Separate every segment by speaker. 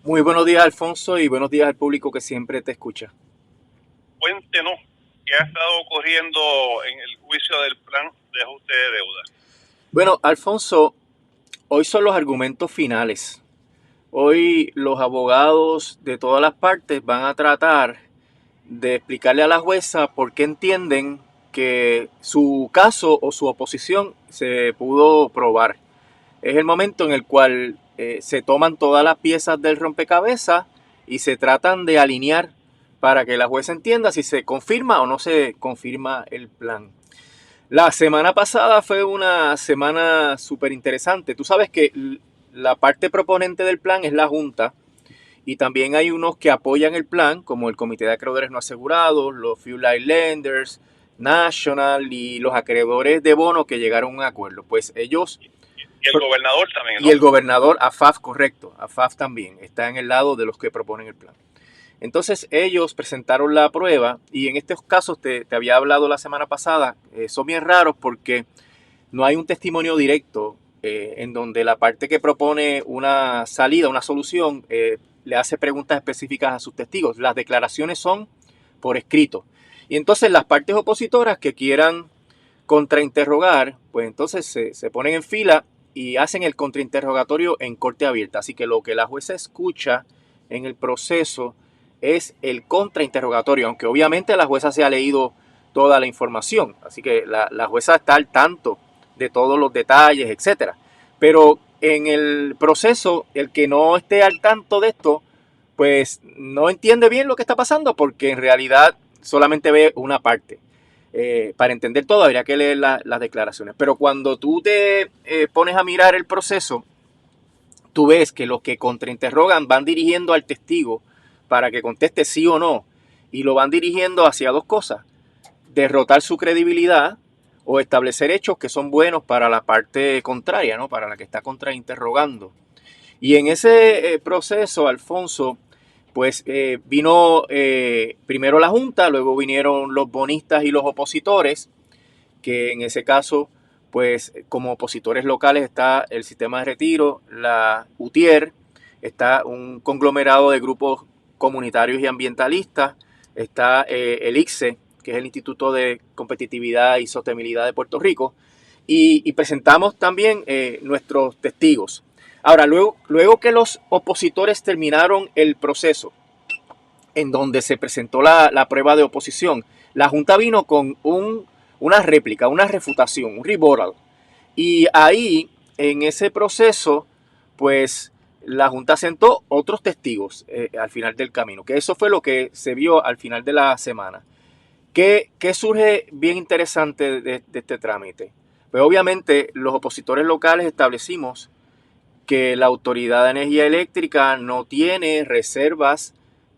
Speaker 1: Muy buenos días, Alfonso, y buenos días al público que siempre te escucha.
Speaker 2: Cuéntenos qué ha estado ocurriendo en el juicio del plan de ajuste de deuda.
Speaker 1: Bueno, Alfonso, hoy son los argumentos finales. Hoy los abogados de todas las partes van a tratar de explicarle a la jueza por qué entienden que su caso o su oposición se pudo probar. Es el momento en el cual se toman todas las piezas del rompecabezas y se tratan de alinear para que la jueza entienda si se confirma o no se confirma el plan. La semana pasada fue una semana súper interesante. Tú sabes que la parte proponente del plan es la Junta y también hay unos que apoyan el plan, como el Comité de Acreedores No Asegurados, los Few Light Lenders, National y los acreedores de bono que llegaron a un acuerdo. Pues ellos
Speaker 2: Y el gobernador también,
Speaker 1: y
Speaker 2: ¿no?
Speaker 1: el gobernador AFAF, correcto, AFAF también está en el lado de los que proponen el plan. Entonces ellos presentaron la prueba y en estos casos te había hablado la semana pasada, son bien raros porque no hay un testimonio directo en donde la parte que propone una salida, una solución, le hace preguntas específicas a sus testigos. Las declaraciones son por escrito. Y entonces las partes opositoras que quieran contrainterrogar, pues entonces se ponen en fila y hacen el contrainterrogatorio en corte abierta. Así que lo que la jueza escucha en el proceso es el contrainterrogatorio, aunque obviamente la jueza se ha leído toda la información. Así que la jueza está al tanto de todos los detalles, etcétera. Pero en el proceso, el que no esté al tanto de esto, pues no entiende bien lo que está pasando porque en realidad solamente ve una parte. Para entender todo habría que leer las declaraciones. Pero cuando tú te pones a mirar el proceso, tú ves que los que contrainterrogan van dirigiendo al testigo para que conteste sí o no. Y lo van dirigiendo hacia dos cosas. Derrotar su credibilidad o establecer hechos que son buenos para la parte contraria, ¿no? Para la que está contrainterrogando. Y en ese proceso, Alfonso, pues vino primero la Junta, luego vinieron los bonistas y los opositores, que en ese caso, pues como opositores locales está el sistema de retiro, la UTIER, está un conglomerado de grupos comunitarios y ambientalistas, está el ICSE, que es el Instituto de Competitividad y Sostenibilidad de Puerto Rico, y presentamos también nuestros testigos. Ahora, luego que los opositores terminaron el proceso, en donde se presentó la prueba de oposición, la Junta vino con una réplica, una refutación, un rebuttal. Y ahí, en ese proceso, pues la Junta sentó otros testigos al final del camino, que eso fue lo que se vio al final de la semana. ¿Qué surge bien interesante de este trámite? Pues obviamente los opositores locales establecimos que la Autoridad de Energía Eléctrica no tiene reservas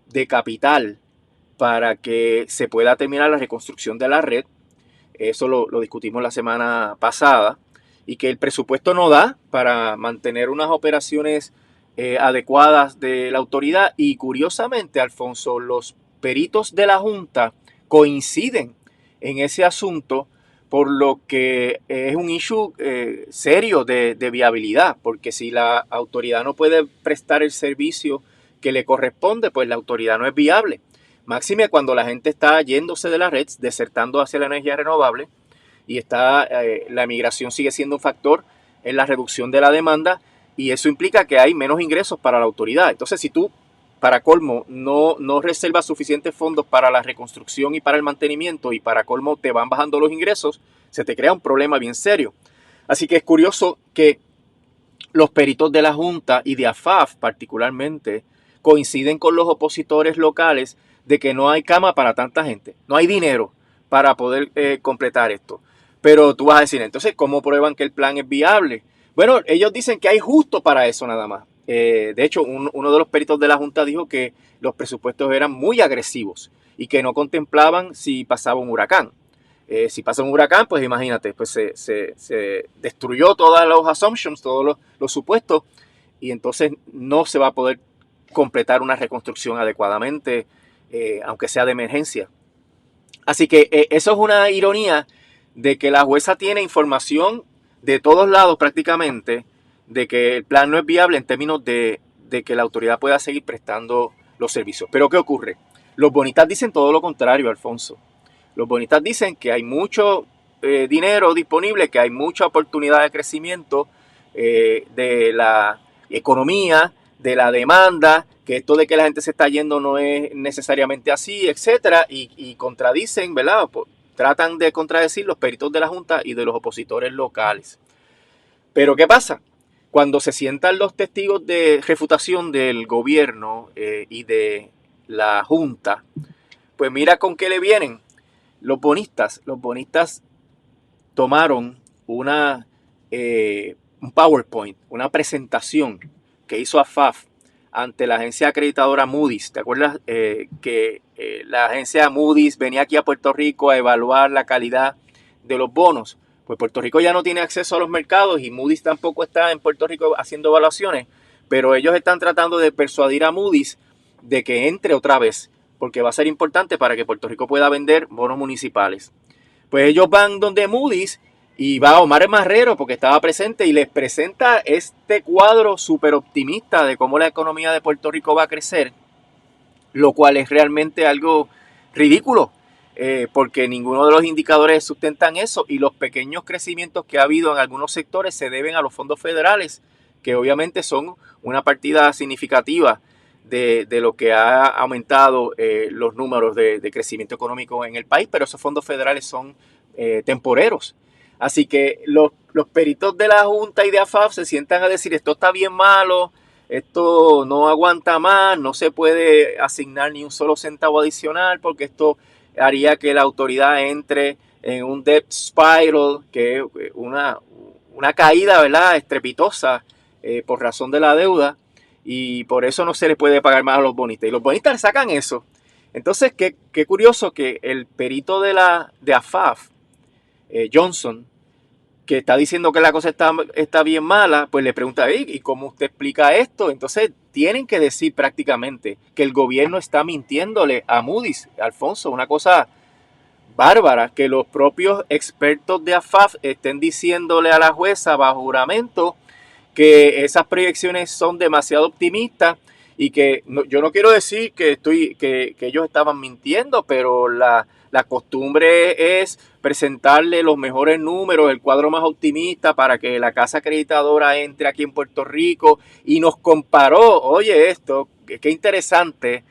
Speaker 1: de capital para que se pueda terminar la reconstrucción de la red. Eso lo discutimos la semana pasada. Y que el presupuesto no da para mantener unas operaciones adecuadas de la autoridad. Y curiosamente, Alfonso, los peritos de la Junta coinciden en ese asunto, por lo que es un issue serio de viabilidad, porque si la autoridad no puede prestar el servicio que le corresponde, pues la autoridad no es viable. Máxime cuando la gente está yéndose de la red, desertando hacia la energía renovable, y la emigración sigue siendo un factor en la reducción de la demanda, y eso implica que hay menos ingresos para la autoridad. Entonces, si tú, para colmo, no reservas suficientes fondos para la reconstrucción y para el mantenimiento, y para colmo te van bajando los ingresos, se te crea un problema bien serio. Así que es curioso que los peritos de la Junta y de AFAF particularmente coinciden con los opositores locales de que no hay cama para tanta gente, no hay dinero para poder completar esto. Pero tú vas a decir, entonces, ¿cómo prueban que el plan es viable? Bueno, ellos dicen que hay justo para eso nada más. De hecho, uno de los peritos de la Junta dijo que los presupuestos eran muy agresivos y que no contemplaban si pasaba un huracán. Si pasa un huracán, pues imagínate, pues se destruyó todos los assumptions, todos los supuestos, y entonces no se va a poder completar una reconstrucción adecuadamente, aunque sea de emergencia. Así que eso es una ironía de que la jueza tiene información de todos lados prácticamente de que el plan no es viable en términos de que la autoridad pueda seguir prestando los servicios. Pero ¿qué ocurre? Los bonistas dicen todo lo contrario, Alfonso. Los bonistas dicen que hay mucho dinero disponible, que hay mucha oportunidad de crecimiento de la economía, de la demanda, que esto de que la gente se está yendo no es necesariamente así, etcétera, y contradicen, ¿verdad? Tratan de contradecir los peritos de la Junta y de los opositores locales. Pero ¿qué pasa? Cuando se sientan los testigos de refutación del gobierno y de la Junta, pues mira con qué le vienen. Los bonistas tomaron un PowerPoint, una presentación que hizo AFAF ante la agencia acreditadora Moody's. ¿Te acuerdas que la agencia Moody's venía aquí a Puerto Rico a evaluar la calidad de los bonos? Pues Puerto Rico ya no tiene acceso a los mercados y Moody's tampoco está en Puerto Rico haciendo evaluaciones, pero ellos están tratando de persuadir a Moody's de que entre otra vez, porque va a ser importante para que Puerto Rico pueda vender bonos municipales. Pues ellos van donde Moody's y va Omar Marrero, porque estaba presente, y les presenta este cuadro súper optimista de cómo la economía de Puerto Rico va a crecer, lo cual es realmente algo ridículo, porque ninguno de los indicadores sustentan eso, y los pequeños crecimientos que ha habido en algunos sectores se deben a los fondos federales, que obviamente son una partida significativa de lo que ha aumentado los números de crecimiento económico en el país, pero esos fondos federales son temporeros. Así que los peritos de la Junta y de AFAF se sientan a decir esto está bien malo, esto no aguanta más, no se puede asignar ni un solo centavo adicional porque esto haría que la autoridad entre en un debt spiral, que es una caída, ¿verdad?, estrepitosa por razón de la deuda, y por eso no se le puede pagar más a los bonistas. Y los bonistas le sacan eso. Entonces, qué curioso que el perito de AFAF, Johnson, que está diciendo que la cosa está bien mala, pues le pregunta, ¿y cómo usted explica esto? Entonces tienen que decir prácticamente que el gobierno está mintiéndole a Moody's, Alfonso, una cosa bárbara, que los propios expertos de AFAF estén diciéndole a la jueza bajo juramento que esas proyecciones son demasiado optimistas y que yo no quiero decir que ellos estaban mintiendo, pero la costumbre es presentarle los mejores números, el cuadro más optimista para que la casa acreditadora entre aquí en Puerto Rico, y nos comparó, oye esto, qué interesante.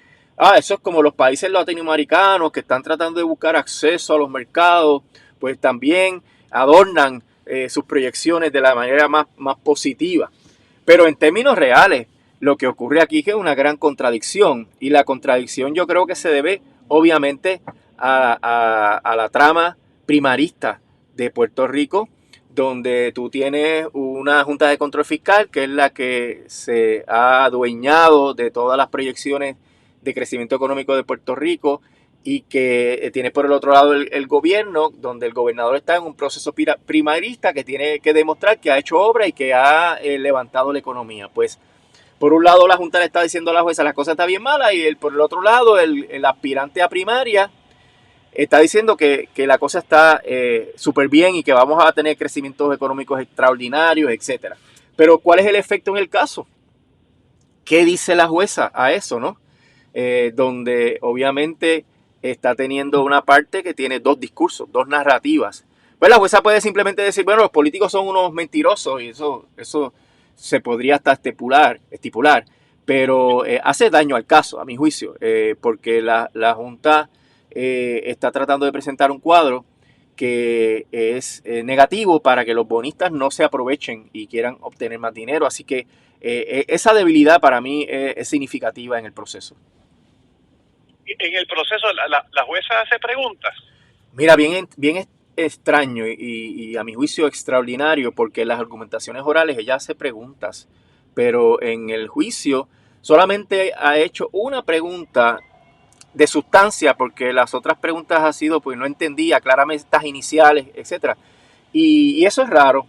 Speaker 1: Eso es como los países latinoamericanos que están tratando de buscar acceso a los mercados, pues también adornan sus proyecciones de la manera más positiva. Pero en términos reales, lo que ocurre aquí es una gran contradicción, y la contradicción yo creo que se debe obviamente a la trama primarista de Puerto Rico, donde tú tienes una Junta de Control Fiscal que es la que se ha adueñado de todas las proyecciones de crecimiento económico de Puerto Rico, y que tiene por el otro lado el gobierno, donde el gobernador está en un proceso primarista que tiene que demostrar que ha hecho obra y que ha levantado la economía. Pues por un lado la Junta le está diciendo a la jueza la cosa está bien mala, y por el otro lado el aspirante a primaria está diciendo que la cosa está súper bien y que vamos a tener crecimientos económicos extraordinarios, etcétera. Pero ¿cuál es el efecto en el caso? ¿Qué dice la jueza a eso, no? Donde obviamente está teniendo una parte que tiene dos discursos, dos narrativas. Pues la jueza puede simplemente decir, bueno, los políticos son unos mentirosos, y eso se podría hasta estipular, pero hace daño al caso, a mi juicio, porque la Junta está tratando de presentar un cuadro que es negativo para que los bonistas no se aprovechen y quieran obtener más dinero. Así que esa debilidad para mí es significativa en el proceso.
Speaker 2: En el proceso, la jueza hace preguntas.
Speaker 1: Mira, bien extraño y a mi juicio extraordinario, porque en las argumentaciones orales ella hace preguntas, pero en el juicio solamente ha hecho una pregunta de sustancia, porque las otras preguntas ha sido, pues no entendía claramente estas iniciales, etcétera. Y eso es raro.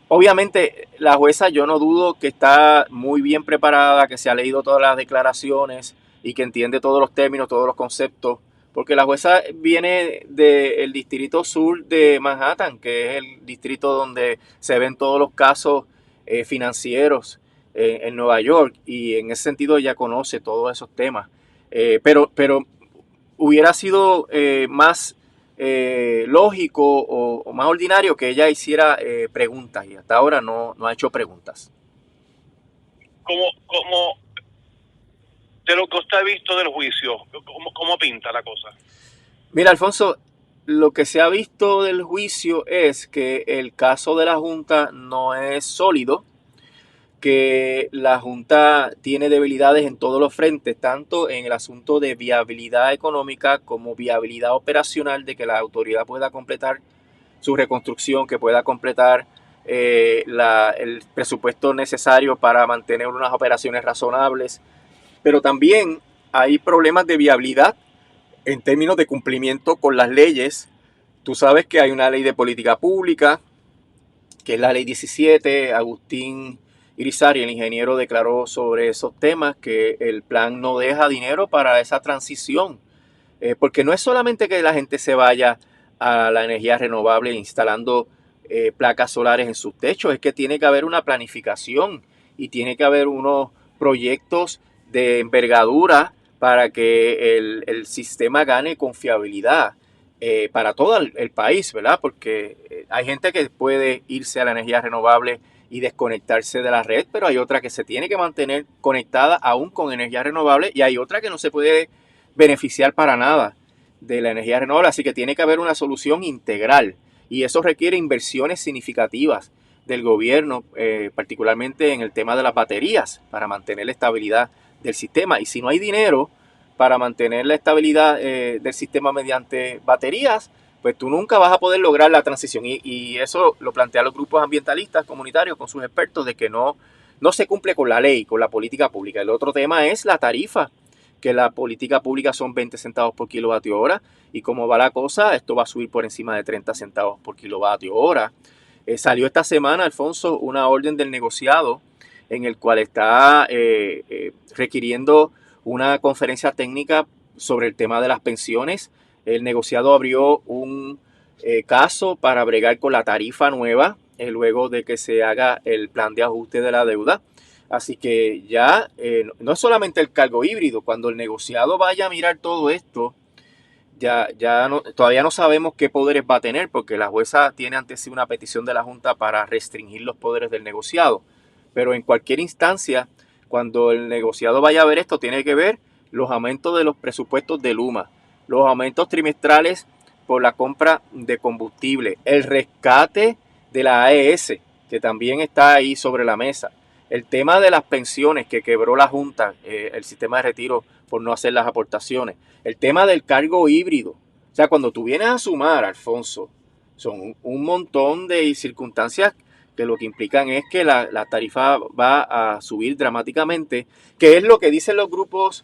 Speaker 1: Obviamente la jueza, yo no dudo que está muy bien preparada, que se ha leído todas las declaraciones y que entiende todos los términos, todos los conceptos, porque la jueza viene del distrito sur de Manhattan, que es el distrito donde se ven todos los casos financieros en Nueva York, y en ese sentido ella conoce todos esos temas. Pero hubiera sido más lógico o más ordinario que ella hiciera preguntas, y hasta ahora no ha hecho preguntas.
Speaker 2: Como de lo que usted ha visto del juicio, ¿cómo pinta la cosa?
Speaker 1: Mira, Alfonso, lo que se ha visto del juicio es que el caso de la Junta no es sólido, que la Junta tiene debilidades en todos los frentes, tanto en el asunto de viabilidad económica como viabilidad operacional, de que la autoridad pueda completar su reconstrucción, que pueda completar el presupuesto necesario para mantener unas operaciones razonables. Pero también hay problemas de viabilidad en términos de cumplimiento con las leyes. Tú sabes que hay una ley de política pública, que es la ley 17. Agustín Irizarry, el ingeniero, declaró sobre esos temas que el plan no deja dinero para esa transición. Porque no es solamente que la gente se vaya a la energía renovable instalando placas solares en sus techos, es que tiene que haber una planificación y tiene que haber unos proyectos de envergadura para que el sistema gane confiabilidad para todo el país, ¿verdad? Porque hay gente que puede irse a la energía renovable y desconectarse de la red, pero hay otra que se tiene que mantener conectada aún con energía renovable, y hay otra que no se puede beneficiar para nada de la energía renovable, así que tiene que haber una solución integral, y eso requiere inversiones significativas del gobierno, particularmente en el tema de las baterías, para mantener la estabilidad del sistema. Y si no hay dinero para mantener la estabilidad del sistema mediante baterías, pues tú nunca vas a poder lograr la transición. Y eso lo plantean los grupos ambientalistas comunitarios con sus expertos, de que no se cumple con la ley, con la política pública. El otro tema es la tarifa, que la política pública son 20 centavos por kilovatio hora, y como va la cosa, esto va a subir por encima de 30 centavos por kilovatio hora. Salió esta semana, Alfonso, una orden del negociado en el cual está requiriendo una conferencia técnica sobre el tema de las pensiones. El negociado abrió un caso para bregar con la tarifa nueva luego de que se haga el plan de ajuste de la deuda. Así que ya no es solamente el cargo híbrido. Cuando el negociado vaya a mirar todo esto, todavía no sabemos qué poderes va a tener, porque la jueza tiene ante sí una petición de la Junta para restringir los poderes del negociado. Pero en cualquier instancia, cuando el negociado vaya a ver esto, tiene que ver los aumentos de los presupuestos de Luma, los aumentos trimestrales por la compra de combustible, el rescate de la AES, que también está ahí sobre la mesa, el tema de las pensiones que quebró la Junta, el sistema de retiro por no hacer las aportaciones, el tema del cargo híbrido. O sea, cuando tú vienes a sumar, Alfonso, son un montón de circunstancias que lo que implican es que la tarifa va a subir dramáticamente, que es lo que dicen los grupos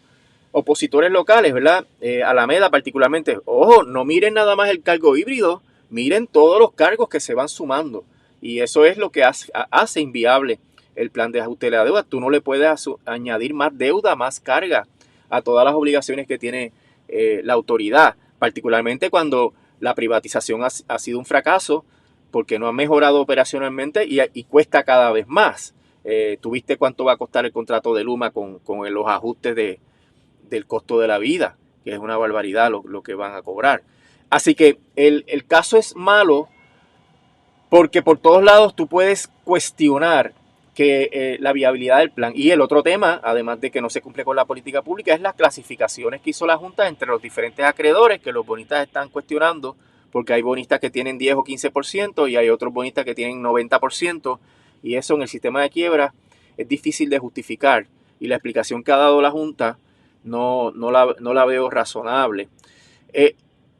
Speaker 1: opositores locales, ¿verdad? Alameda particularmente. Ojo, no miren nada más el cargo híbrido, miren todos los cargos que se van sumando. Y eso es lo que hace inviable el plan de ajuste de la deuda. Tú no le puedes añadir más deuda, más carga a todas las obligaciones que tiene la autoridad, particularmente cuando la privatización ha sido un fracaso, porque no ha mejorado operacionalmente y cuesta cada vez más. ¿Tuviste cuánto va a costar el contrato de Luma con los ajustes del costo de la vida? Que es una barbaridad lo que van a cobrar. Así que el caso es malo, porque por todos lados tú puedes cuestionar que la viabilidad del plan. Y el otro tema, además de que no se cumple con la política pública, es las clasificaciones que hizo la Junta entre los diferentes acreedores, que los bonistas están cuestionando, porque hay bonistas que tienen 10 o 15% y hay otros bonistas que tienen 90%, y eso en el sistema de quiebra es difícil de justificar, y la explicación que ha dado la Junta no la veo razonable.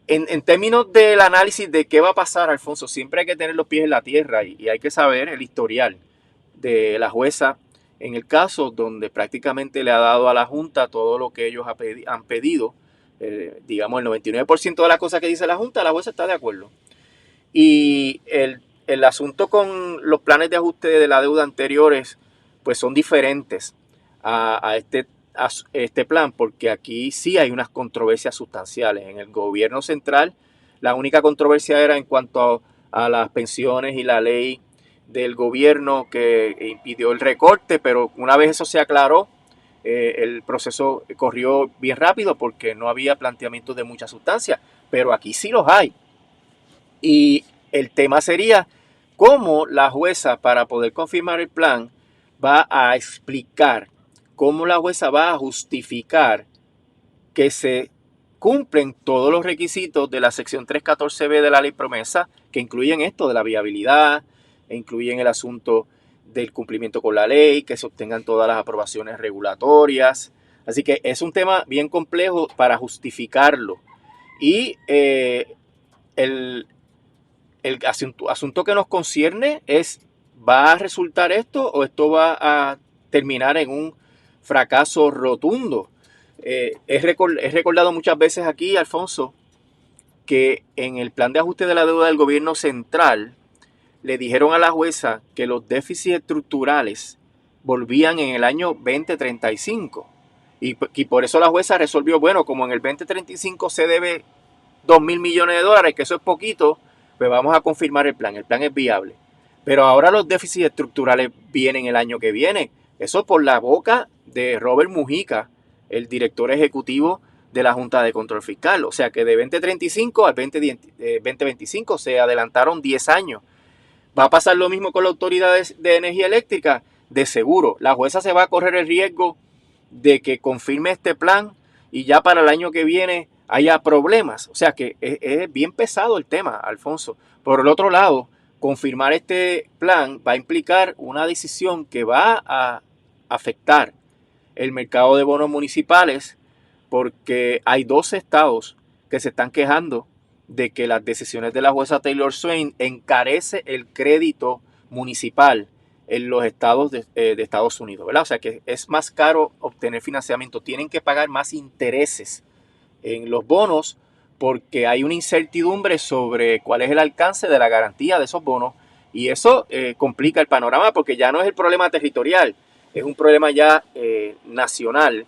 Speaker 1: En términos del análisis de qué va a pasar, Alfonso, siempre hay que tener los pies en la tierra, y hay que saber el historial de la jueza en el caso, donde prácticamente le ha dado a la Junta todo lo que ellos han pedido. Digamos, el 99% de las cosas que dice la Junta, la jueza está de acuerdo. Y el asunto con los planes de ajuste de la deuda anteriores, pues son diferentes a este plan, porque aquí sí hay unas controversias sustanciales. En el gobierno central, la única controversia era en cuanto a las pensiones y la ley del gobierno que impidió el recorte, pero una vez eso se aclaró, el proceso corrió bien rápido porque no había planteamientos de mucha sustancia, pero aquí sí los hay. Y el tema sería cómo la jueza, para poder confirmar el plan, va a explicar, cómo la jueza va a justificar que se cumplen todos los requisitos de la sección 314B de la ley promesa, que incluyen esto de la viabilidad, e incluyen el asunto del cumplimiento con la ley, que se obtengan todas las aprobaciones regulatorias. Así que es un tema bien complejo para justificarlo. Y el, el asunto que nos concierne es, ¿va a resultar esto o esto va a terminar en un fracaso rotundo? He recordado muchas veces aquí, Alfonso, que en el plan de ajuste de la deuda del gobierno central le dijeron a la jueza que los déficits estructurales volvían en el año 2035. Y por eso la jueza resolvió, bueno, como en el 2035 se debe 2.000 millones de dólares, que eso es poquito, pues vamos a confirmar el plan es viable. Pero ahora los déficits estructurales vienen el año que viene. Eso por la boca de Robert Mujica, el director ejecutivo de la Junta de Control Fiscal. O sea que de 2035 al 2025 se adelantaron 10 años. ¿Va a pasar lo mismo con la Autoridad de Energía Eléctrica? De seguro. La jueza se va a correr el riesgo de que confirme este plan y ya para el año que viene haya problemas. O sea que es bien pesado el tema, Alfonso. Por el otro lado, confirmar este plan va a implicar una decisión que va a afectar el mercado de bonos municipales, porque hay 12 estados que se están quejando de que las decisiones de la jueza Taylor Swain encarece el crédito municipal en los estados de Estados Unidos, ¿verdad? O sea que es más caro obtener financiamiento, tienen que pagar más intereses en los bonos porque hay una incertidumbre sobre cuál es el alcance de la garantía de esos bonos, y eso complica el panorama porque ya no es el problema territorial, es un problema ya nacional.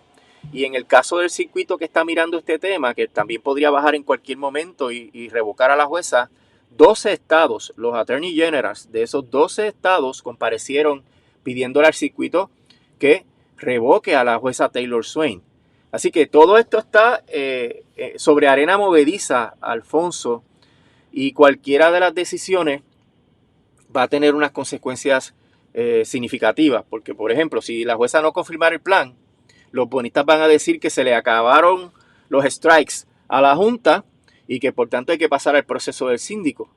Speaker 1: Y en el caso del circuito que está mirando este tema, que también podría bajar en cualquier momento y revocar a la jueza, 12 estados, los attorney generals de esos 12 estados comparecieron pidiéndole al circuito que revoque a la jueza Taylor Swain. Así que todo esto está sobre arena movediza, Alfonso, y cualquiera de las decisiones va a tener unas consecuencias significativas, porque por ejemplo, si la jueza no confirmara el plan, los bonistas van a decir que se le acabaron los strikes a la Junta y que por tanto hay que pasar al proceso del síndico.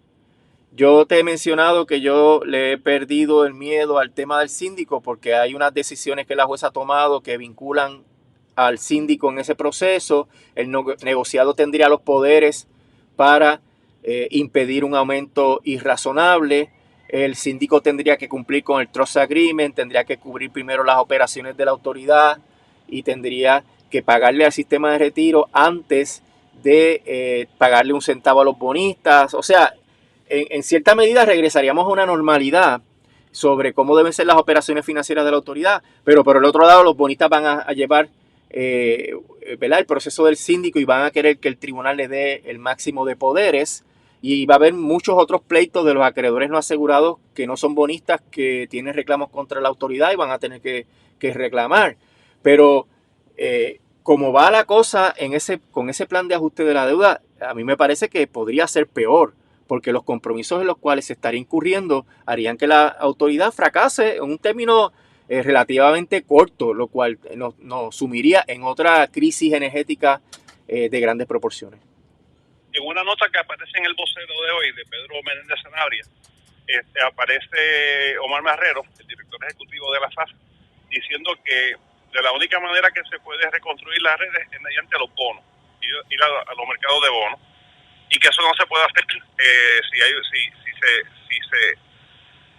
Speaker 1: Yo te he mencionado que yo le he perdido el miedo al tema del síndico porque hay unas decisiones que la jueza ha tomado que vinculan al síndico en ese proceso. El negociado tendría los poderes para impedir un aumento irrazonable. El síndico tendría que cumplir con el trust agreement, tendría que cubrir primero las operaciones de la autoridad y tendría que pagarle al sistema de retiro antes de pagarle un centavo a los bonistas. O sea, en cierta medida regresaríamos a una normalidad sobre cómo deben ser las operaciones financieras de la autoridad, pero por el otro lado los bonistas van a llevar ¿verdad? El proceso del síndico y van a querer que el tribunal le dé el máximo de poderes, y va a haber muchos otros pleitos de los acreedores no asegurados que no son bonistas que tienen reclamos contra la autoridad y van a tener que reclamar. Pero como va la cosa con ese plan de ajuste de la deuda, a mí me parece que podría ser peor, porque los compromisos en los cuales se estaría incurriendo harían que la autoridad fracase en un término relativamente corto, lo cual nos sumiría en otra crisis energética de grandes proporciones.
Speaker 2: En una nota que aparece en el vocero de hoy de Pedro Menéndez Sanabria, aparece Omar Marrero, el director ejecutivo de la FAF, diciendo que de la única manera que se puede reconstruir las redes es mediante los bonos, ir a los mercados de bonos, y que eso no se puede hacer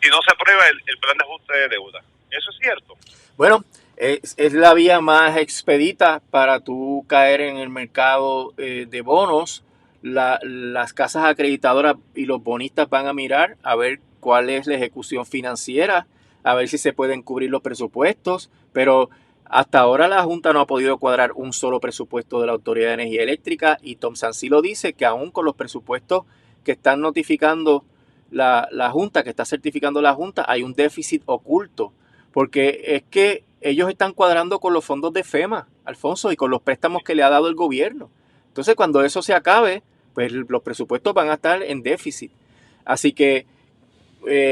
Speaker 2: si no se aprueba el plan de ajuste de deuda. ¿Eso es cierto?
Speaker 1: Bueno, es la vía más expedita para tú caer en el mercado de bonos. Las casas acreditadoras y los bonistas van a mirar a ver cuál es la ejecución financiera, a ver si se pueden cubrir los presupuestos, pero hasta ahora la Junta no ha podido cuadrar un solo presupuesto de la Autoridad de Energía Eléctrica, y Tom Sanzillo dice que aún con los presupuestos que están notificando la Junta, que está certificando la Junta, hay un déficit oculto, porque es que ellos están cuadrando con los fondos de FEMA, Alfonso, y con los préstamos que le ha dado el gobierno. Entonces, cuando eso se acabe, pues los presupuestos van a estar en déficit. Así que,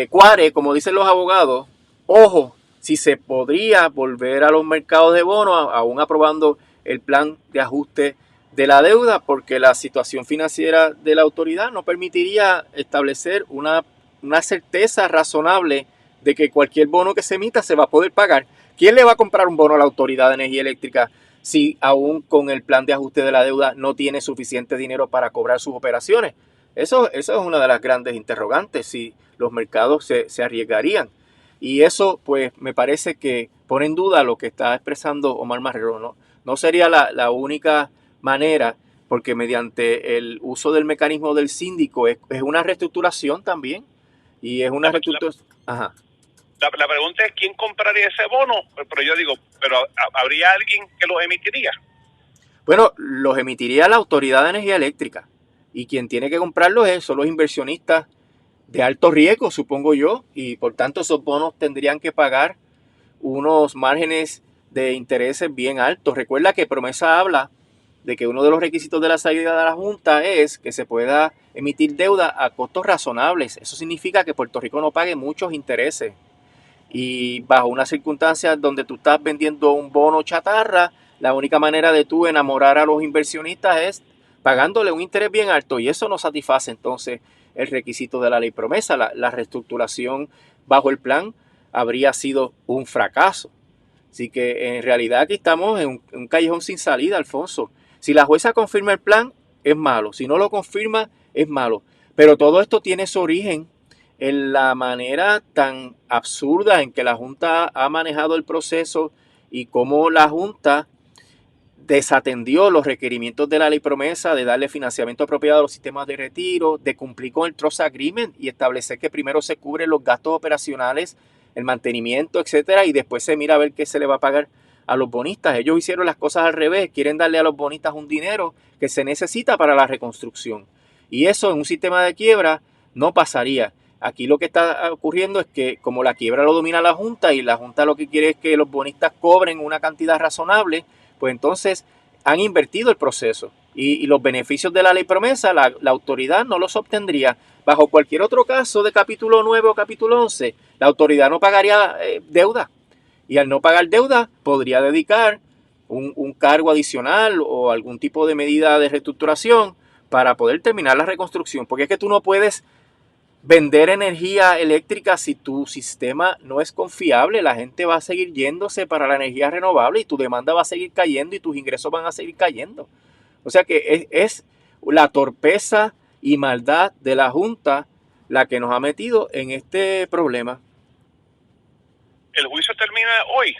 Speaker 1: cuare, como dicen los abogados, ojo, si se podría volver a los mercados de bonos, aún aprobando el plan de ajuste de la deuda, porque la situación financiera de la autoridad no permitiría establecer una certeza razonable de que cualquier bono que se emita se va a poder pagar. ¿Quién le va a comprar un bono a la Autoridad de Energía Eléctrica si aún con el plan de ajuste de la deuda no tiene suficiente dinero para cobrar sus operaciones? Eso es una de las grandes interrogantes, si los mercados se arriesgarían. Y eso, pues, me parece que pone en duda lo que está expresando Omar Marrero. No sería la única manera, porque mediante el uso del mecanismo del síndico es una reestructuración también. Y es una reestructuración. Ajá.
Speaker 2: La pregunta es quién compraría ese bono, pero yo digo, pero ¿habría alguien que los emitiría?
Speaker 1: Bueno, los emitiría la Autoridad de Energía Eléctrica. Y quien tiene que comprarlos son los inversionistas de alto riesgo, supongo yo, y por tanto esos bonos tendrían que pagar unos márgenes de intereses bien altos. Recuerda que Promesa habla de que uno de los requisitos de la salida de la Junta es que se pueda emitir deuda a costos razonables. Eso significa que Puerto Rico no pague muchos intereses. Y bajo unas circunstancias donde tú estás vendiendo un bono chatarra, la única manera de tú enamorar a los inversionistas es pagándole un interés bien alto, y eso no satisface entonces el requisito de la ley promesa. La reestructuración bajo el plan habría sido un fracaso. Así que en realidad aquí estamos en un callejón sin salida, Alfonso. Si la jueza confirma el plan, es malo. Si no lo confirma, es malo. Pero todo esto tiene su origen en la manera tan absurda en que la Junta ha manejado el proceso y cómo la Junta desatendió los requerimientos de la ley promesa de darle financiamiento apropiado a los sistemas de retiro, de cumplir con el Trust Agreement y establecer que primero se cubren los gastos operacionales, el mantenimiento, etcétera, y después se mira a ver qué se le va a pagar a los bonistas. Ellos hicieron las cosas al revés, quieren darle a los bonistas un dinero que se necesita para la reconstrucción. Y eso en un sistema de quiebra no pasaría. Aquí lo que está ocurriendo es que como la quiebra lo domina la Junta y la Junta lo que quiere es que los bonistas cobren una cantidad razonable, pues entonces han invertido el proceso y los beneficios de la ley promesa la autoridad no los obtendría. Bajo cualquier otro caso de capítulo 9 o capítulo 11, la autoridad no pagaría deuda, y al no pagar deuda podría dedicar un cargo adicional o algún tipo de medida de reestructuración para poder terminar la reconstrucción, porque es que tú no puedes vender energía eléctrica si tu sistema no es confiable. La gente va a seguir yéndose para la energía renovable y tu demanda va a seguir cayendo y tus ingresos van a seguir cayendo. O sea que es la torpeza y maldad de la Junta la que nos ha metido en este problema.
Speaker 2: ¿El juicio termina hoy?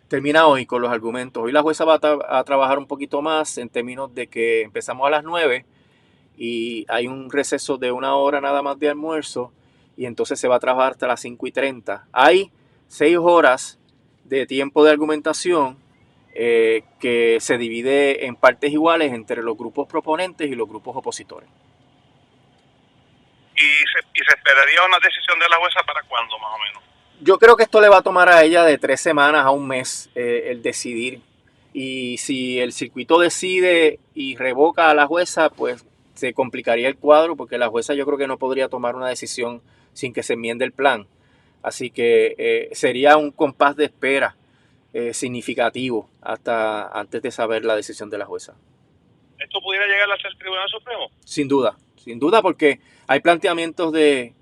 Speaker 1: Termina hoy con los argumentos. Hoy la jueza va a trabajar un poquito más en términos de que empezamos a las 9 y hay un receso de 1 hora nada más de almuerzo, y entonces se va a trabajar hasta las 5:30. Hay 6 horas de tiempo de argumentación que se divide en partes iguales entre los grupos proponentes y los grupos opositores.
Speaker 2: ¿Y se esperaría una decisión de la jueza para cuándo, más o menos?
Speaker 1: Yo creo que esto le va a tomar a ella de 3 semanas a un mes el decidir. Y si el circuito decide y revoca a la jueza, pues se complicaría el cuadro, porque la jueza yo creo que no podría tomar una decisión sin que se enmiende el plan. Así que sería un compás de espera significativo hasta antes de saber la decisión de la jueza.
Speaker 2: ¿Esto pudiera llegar hasta el Tribunal Supremo?
Speaker 1: Sin duda, porque hay planteamientos de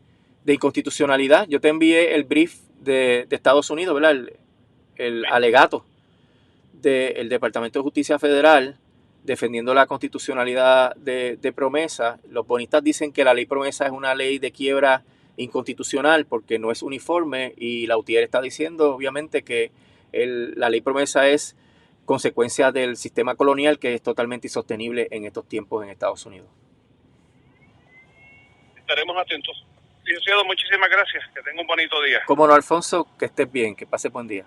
Speaker 1: inconstitucionalidad. Yo te envié el brief de Estados Unidos, ¿verdad? El alegato del Departamento de Justicia Federal defendiendo la constitucionalidad de promesa. Los bonistas dicen que la ley promesa es una ley de quiebra inconstitucional porque no es uniforme, y la UTIER está diciendo obviamente que la ley promesa es consecuencia del sistema colonial, que es totalmente insostenible en estos tiempos en Estados Unidos.
Speaker 2: Estaremos atentos. Licenciado, muchísimas gracias. Que tenga un bonito día.
Speaker 1: Cómo no, Alfonso, que estés bien, que pase buen día.